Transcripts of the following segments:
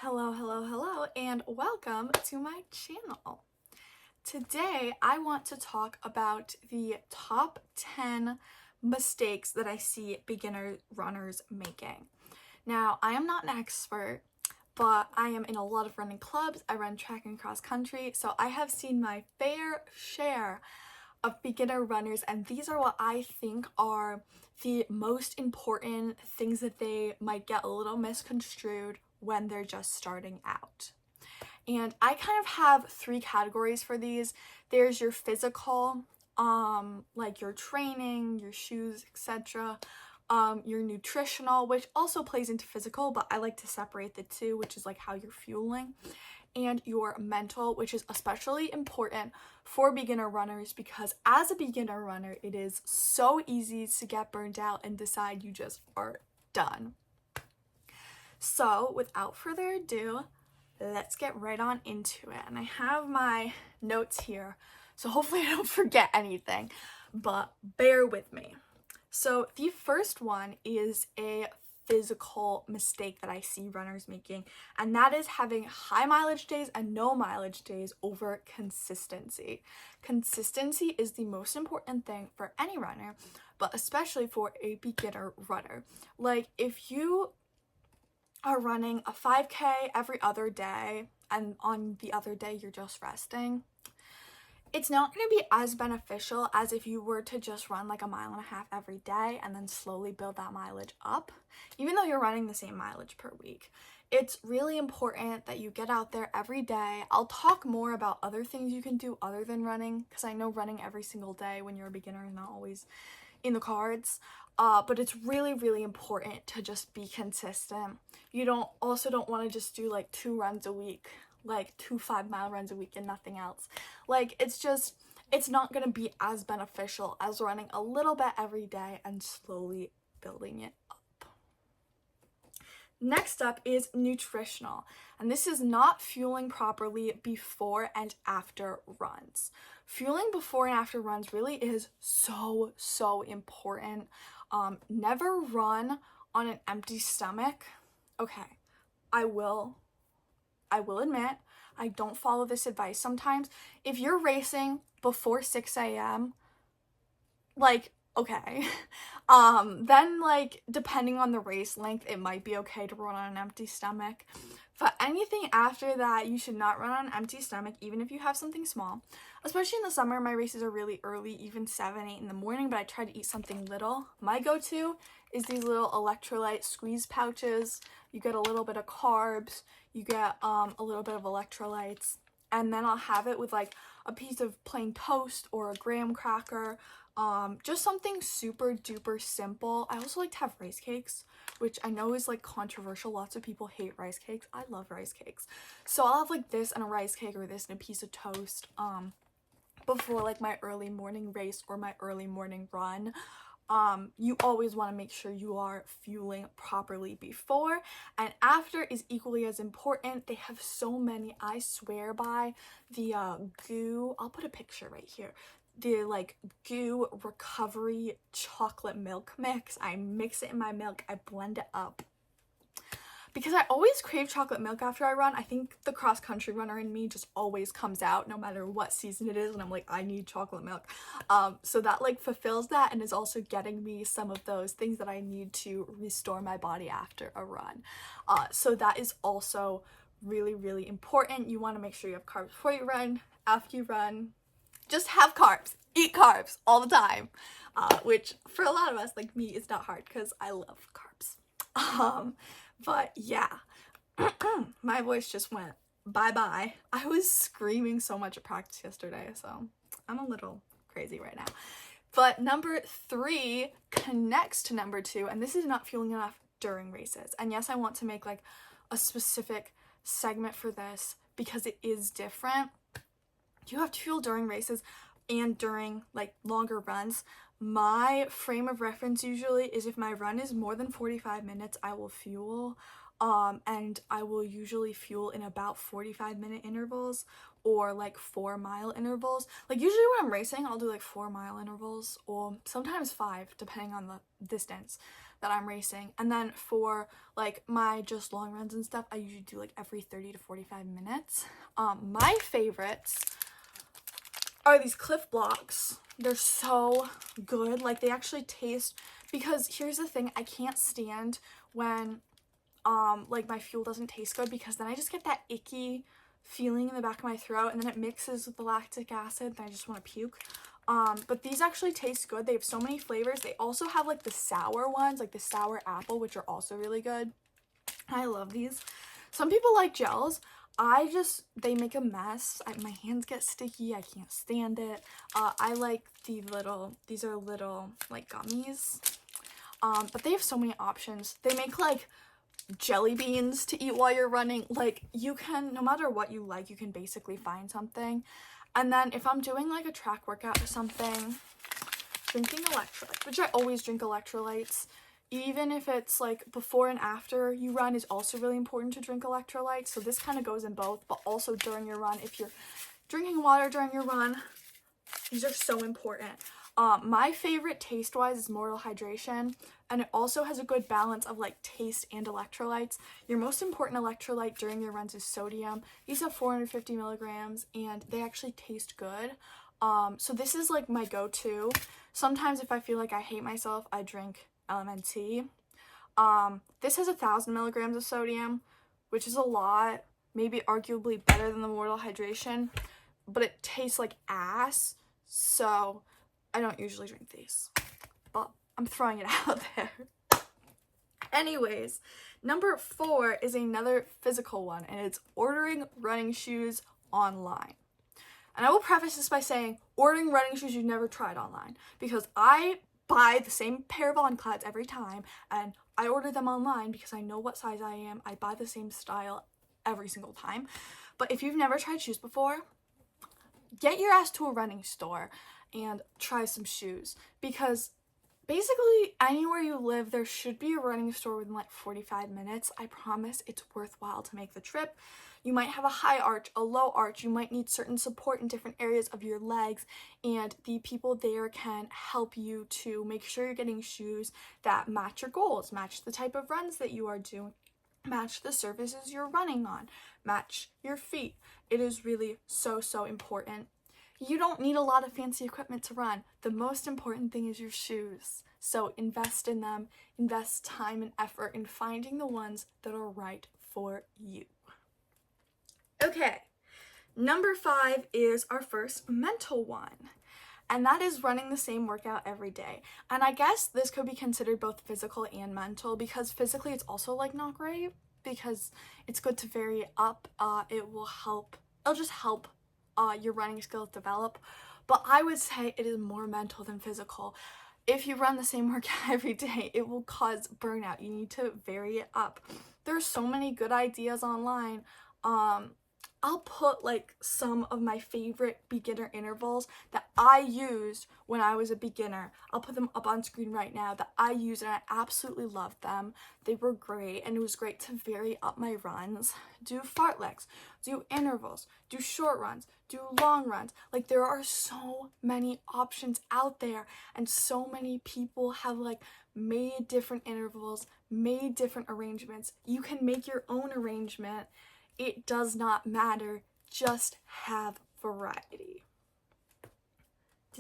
Hello, and welcome to my channel. Today, I want to talk about the top 10 mistakes that I see beginner runners making. Now, I am not an expert, but I am in a lot of running clubs. I run track and cross country, so I have seen my fair share of beginner runners, and these are what I think are the most important things that they might get a little misconstrued when they're just starting out. And I kind of have three categories for these. There's your physical, like your training, your shoes, etc. Your nutritional, which also plays into physical, but I like to separate the two, which is like how you're fueling, and your mental, which is especially important for beginner runners because as a beginner runner, it is so easy to get burned out and decide you just are done. So without further ado, let's get right on into it. And I have my notes here, so hopefully I don't forget anything, but bear with me. So the first one is a physical mistake that I see runners making, and that is having high mileage days and no mileage days over consistency. Consistency is the most important thing for any runner, but especially for a beginner runner. Like if you are running a 5K every other day and on the other day you're just resting, it's not going to be as beneficial as if you were to just run like a mile and a half every day and then slowly build that mileage up, even though you're running the same mileage per week. It's really important that you get out there every day. I'll talk more about other things you can do other than running, because I know running every single day when you're a beginner is not always in the cards. But it's really important to just be consistent. You don't want to just do like 2 runs a week, like 2 5-mile runs a week and nothing else. Like it's not going to be as beneficial as running a little bit every day and slowly building it up. Next up is nutritional, and this is not fueling properly before and after runs. Fueling before and after runs really is so important. Never run on an empty stomach. Okay, I will admit, I don't follow this advice sometimes. If you're racing before 6 a.m., like, okay. Then like, depending on the race length, it might be okay to run on an empty stomach. But anything after that, you should not run on an empty stomach, even if you have something small. Especially in the summer, my races are really early, even 7, 8 in the morning, but I try to eat something little. My go-to is these little electrolyte squeeze pouches. You get a little bit of carbs, you get a little bit of electrolytes, and then I'll have it with like a piece of plain toast or a graham cracker. Just something super duper simple. I also like to have rice cakes, which I know is like controversial. Lots of people hate rice cakes. I love rice cakes. So I'll have like this and a rice cake, or this and a piece of toast before like my early morning race or my early morning run. You always want to make sure you are fueling properly before, and after is equally as important. They have so many, I swear by the GOO, I'll put a picture right here, the like GOO recovery chocolate milk mix. I mix it in my milk, I blend it up, because I always crave chocolate milk after I run. I think the cross-country runner in me just always comes out no matter what season it is, and I'm like, I need chocolate milk. So that like fulfills that and is also getting me some of those things that I need to restore my body after a run. So that is also really important. You want to make sure you have carbs before you run, after you run. Just have carbs. Eat carbs all the time, which for a lot of us like me is not hard because I love carbs. But yeah, my voice just went bye-bye. I was screaming so much at practice yesterday, so I'm a little crazy right now. But number 3 connects to number 2, and this is not fueling enough during races. And yes, I want to make like a specific segment for this because it is different. You have to fuel during races and during like longer runs. My frame of reference usually is if my run is more than 45 minutes, I will fuel. And I will usually fuel in about 45-minute intervals or like 4-mile intervals. Like usually when I'm racing, I'll do like 4-mile intervals or sometimes 5, depending on the distance. that I'm racing. And then for like my just long runs and stuff, I usually do like every 30 to 45 minutes. My favorites are these Cliff Blocks. They're so good. Like, they actually taste, because here's the thing, I can't stand when like my fuel doesn't taste good, because then I just get that icky feeling in the back of my throat, and then it mixes with the lactic acid and I just want to puke. But these actually taste good. They have so many flavors. They also have like the sour ones, like the sour apple, which are also really good. I love these. Some people like gels. They make a mess. My hands get sticky. I can't stand it. I like these are little like gummies. But they have so many options. They make like jelly beans to eat while you're running. Like, you can, no matter what you like, you can basically find something. And then if I'm doing like a track workout or something, drinking electrolytes, which I always drink electrolytes, even if it's like before and after you run, is also really important to drink electrolytes. So this kind of goes in both, but also during your run. If you're drinking water during your run, these are so important. My favorite taste-wise is Mortal Hydration, and it also has a good balance of like taste and electrolytes. Your most important electrolyte during your runs is sodium. These have 450 milligrams, and they actually taste good. So this is like my go-to. Sometimes if I feel like I hate myself, I drink LMNT. This has 1,000 milligrams of sodium, which is a lot, maybe arguably better than the Mortal Hydration, but it tastes like ass, so I don't usually drink these, but I'm throwing it out there. Anyways, number 4 is another physical one, and it's ordering running shoes online. And I will preface this by saying, ordering running shoes you've never tried online, because I buy the same pair of Onclads every time, and I order them online because I know what size I am. I buy the same style every single time. But if you've never tried shoes before, get your ass to a running store and try some shoes, because basically anywhere you live there should be a running store within like 45 minutes. I promise it's worthwhile to make the trip. You might have a high arch, a low arch, you might need certain support in different areas of your legs, and the people there can help you to make sure you're getting shoes that match your goals, match the type of runs that you are doing, match the surfaces you're running on, match your feet. It is really so important. You don't need a lot of fancy equipment to run. The most important thing is your shoes. So invest in them, invest time and effort in finding the ones that are right for you. Okay, number 5 is our first mental one, and that is running the same workout every day. And I guess this could be considered both physical and mental, because physically it's also like not great, because it's good to vary up. It'll just help your running skills develop, but I would say it is more mental than physical. If you run the same workout every day, it will cause burnout. You need to vary it up. There's so many good ideas online. I'll put like some of my favorite beginner intervals that I used when I was a beginner. I'll put them up on screen right now that I used, and I absolutely loved them. They were great, and it was great to vary up my runs. Do fartleks, do intervals, do short runs, do long runs. Like, there are so many options out there, and so many people have like made different intervals, made different arrangements. You can make your own arrangement. It does not matter, just have variety.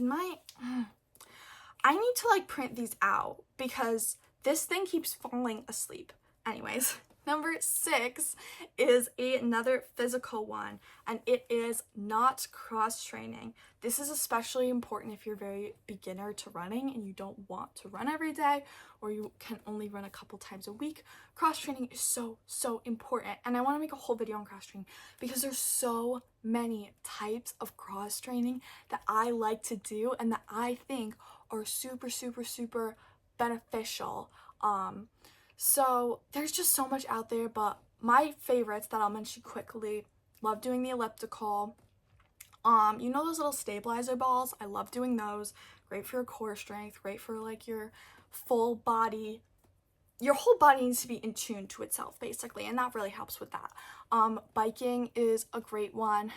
I need to like print these out because this thing keeps falling asleep. Anyways, number 6 is another physical one, and it is not cross training. This is especially important if you're very beginner to running and you don't want to run every day, or you can only run a couple times a week. Cross training is so important, and I want to make a whole video on cross training because there's so many types of cross training that I like to do and that I think are super beneficial. So there's just so much out there, but my favorites that I'll mention quickly: love doing the elliptical. You know those little stabilizer balls? I love doing those. Great for your core strength, great for like your full body. Your whole body needs to be in tune to itself, basically, and that really helps with that. Biking is a great one.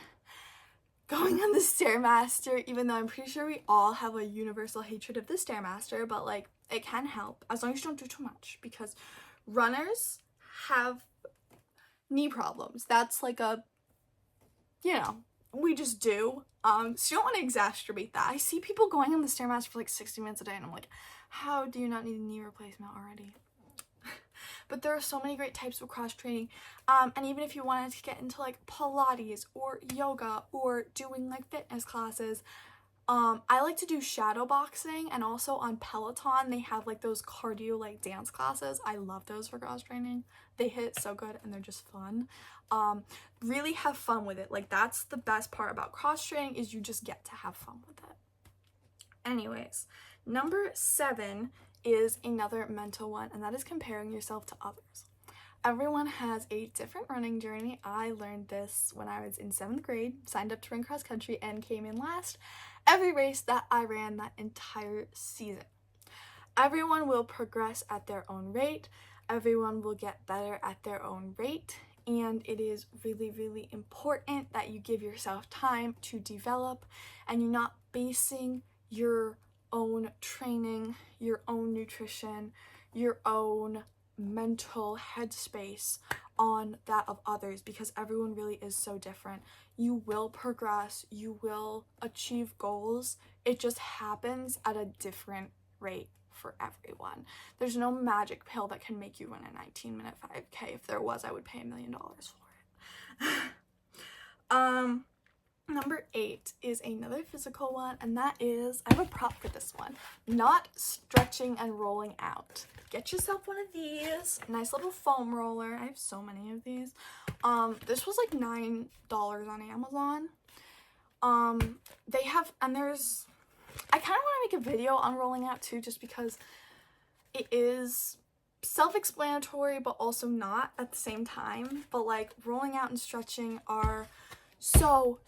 Going on the Stairmaster, even though I'm pretty sure we all have a universal hatred of the Stairmaster, but like, It can help as long as you don't do too much, because runners have knee problems. That's like a, we just do. So you don't want to exacerbate that. I see people going on the Stairmaster for like 60 minutes a day, and I'm like, how do you not need a knee replacement already? But there are so many great types of cross training. And even if you wanted to get into like Pilates or yoga or doing like fitness classes, I like to do shadow boxing, and also on Peloton they have like those cardio like dance classes. I love those for cross training. They hit so good and they're just fun. Really have fun with it. Like, that's the best part about cross training, is you just get to have fun with it. Anyways, number 7 is another mental one, and that is comparing yourself to others. Everyone has a different running journey. I learned this when I was in 7th grade, signed up to run cross country, and came in last every race that I ran that entire season. Everyone will progress at their own rate. Everyone will get better at their own rate. And it is really, really important that you give yourself time to develop, and you're not basing your own training, your own nutrition, your own mental headspace on that of others, because everyone really is so different. You will progress, you will achieve goals. It just happens at a different rate for everyone. There's no magic pill that can make you run a 19-minute 5K. If there was, I would pay $1 million for it. Number 8 is another physical one, and that is, I have a prop for this one, not stretching and rolling out. Get yourself one of these, nice little foam roller. I have so many of these. This was like $9 on Amazon. They have, and there's, I kind of want to make a video on rolling out too, just because it is self-explanatory but also not at the same time. But like, rolling out and stretching are so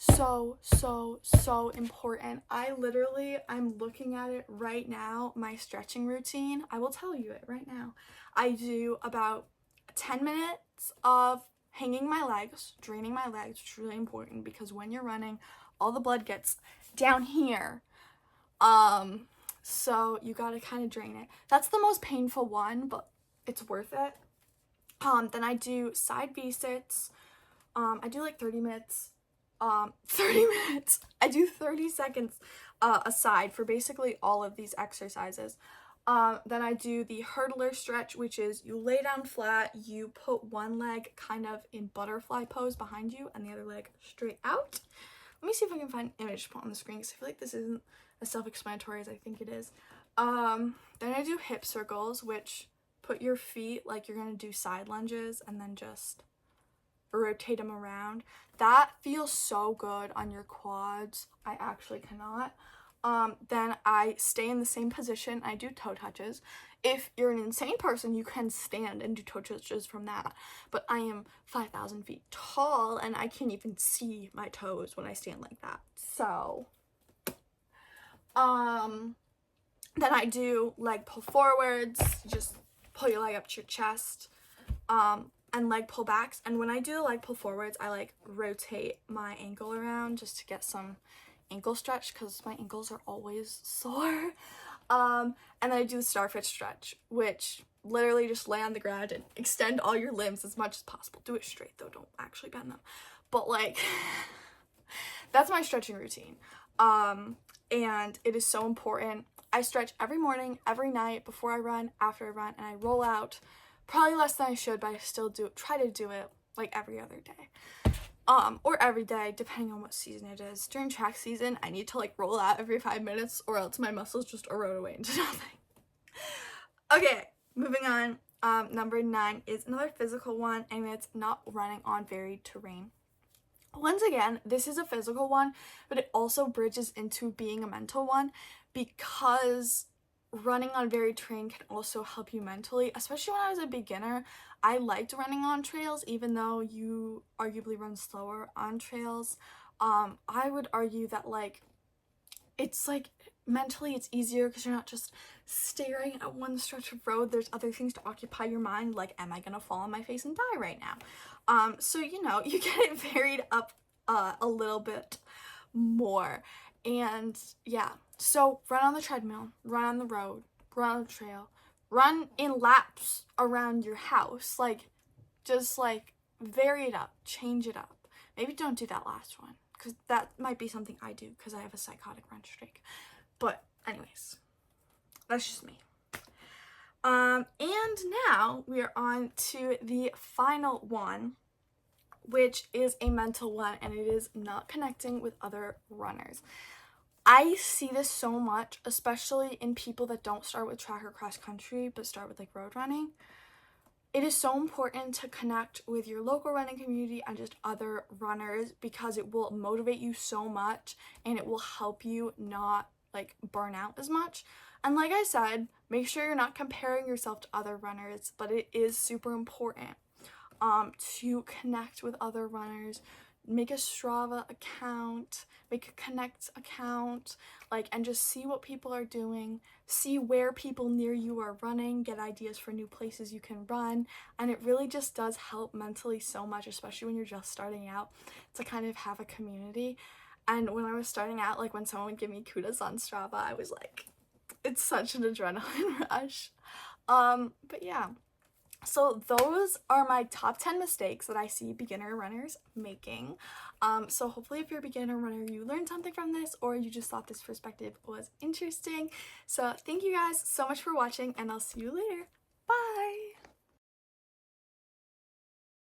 important. I'm looking at it right now, my stretching routine. I will tell you it right now. I do about 10 minutes of hanging my legs, draining my legs, which is really important, because when you're running, all the blood gets down here. So you gotta kind of drain it. That's the most painful one, but it's worth it. Then I do side V-sits. I do like 30 minutes. 30 minutes. I do 30 seconds aside for basically all of these exercises. Then I do the hurdler stretch, which is you lay down flat, you put one leg kind of in butterfly pose behind you and the other leg straight out. Let me see if I can find an image to put on the screen, because I feel like this isn't as self-explanatory as I think it is. Then I do hip circles, which put your feet like you're gonna do side lunges and then just rotate them around. That feels so good on your quads. I actually cannot. Then I stay in the same position. I do toe touches. If you're an insane person, you can stand and do toe touches from that. But I am 5,000 feet tall and I can't even see my toes when I stand like that. So, then I do leg pull forwards. Just pull your leg up to your chest. And leg pull backs. And when I do the leg pull forwards, I like rotate my ankle around just to get some ankle stretch, because my ankles are always sore. And then I do the starfish stretch, which literally just lay on the ground and extend all your limbs as much as possible. Do it straight though, don't actually bend them. But like, that's my stretching routine. And it is so important. I stretch every morning, every night, before I run, after I run, and I roll out. Probably less than I should, but I still try to do it like every other day. Or every day, depending on what season it is. During track season, I need to like roll out every 5 minutes, or else my muscles just erode away into nothing. Okay, moving on. Number 9 is another physical one, and it's not running on varied terrain. Once again, this is a physical one, but it also bridges into being a mental one, because running on varied terrain can also help you mentally. Especially when I was a beginner, I liked running on trails, even though you arguably run slower on trails. I would argue that like, it's like mentally it's easier because you're not just staring at one stretch of road. There's other things to occupy your mind, like, am I gonna fall on my face and die right now? So you get it varied up a little bit more. And yeah, so run on the treadmill, run on the road, run on the trail, run in laps around your house. Like, just like vary it up, change it up. Maybe don't do that last one, because that might be something I do because I have a psychotic run streak. But anyways, that's just me. And now we are on to the final one, which is a mental one, and it is not connecting with other runners. I see this so much, especially in people that don't start with track or cross country, but start with like road running. It is so important to connect with your local running community and just other runners, because it will motivate you so much and it will help you not like burn out as much. And like I said, make sure you're not comparing yourself to other runners, but it is super important to connect with other runners. Make a Strava account, make a Connect account, like, and just see what people are doing, see where people near you are running, get ideas for new places you can run. And it really just does help mentally so much, especially when you're just starting out, to kind of have a community. And when I was starting out, like when someone would give me kudos on Strava, I was like, it's such an adrenaline rush. But yeah. So those are my top 10 mistakes that I see beginner runners making. So hopefully if you're a beginner runner, you learned something from this, or you just thought this perspective was interesting. So thank you guys so much for watching, and I'll see you later. Bye!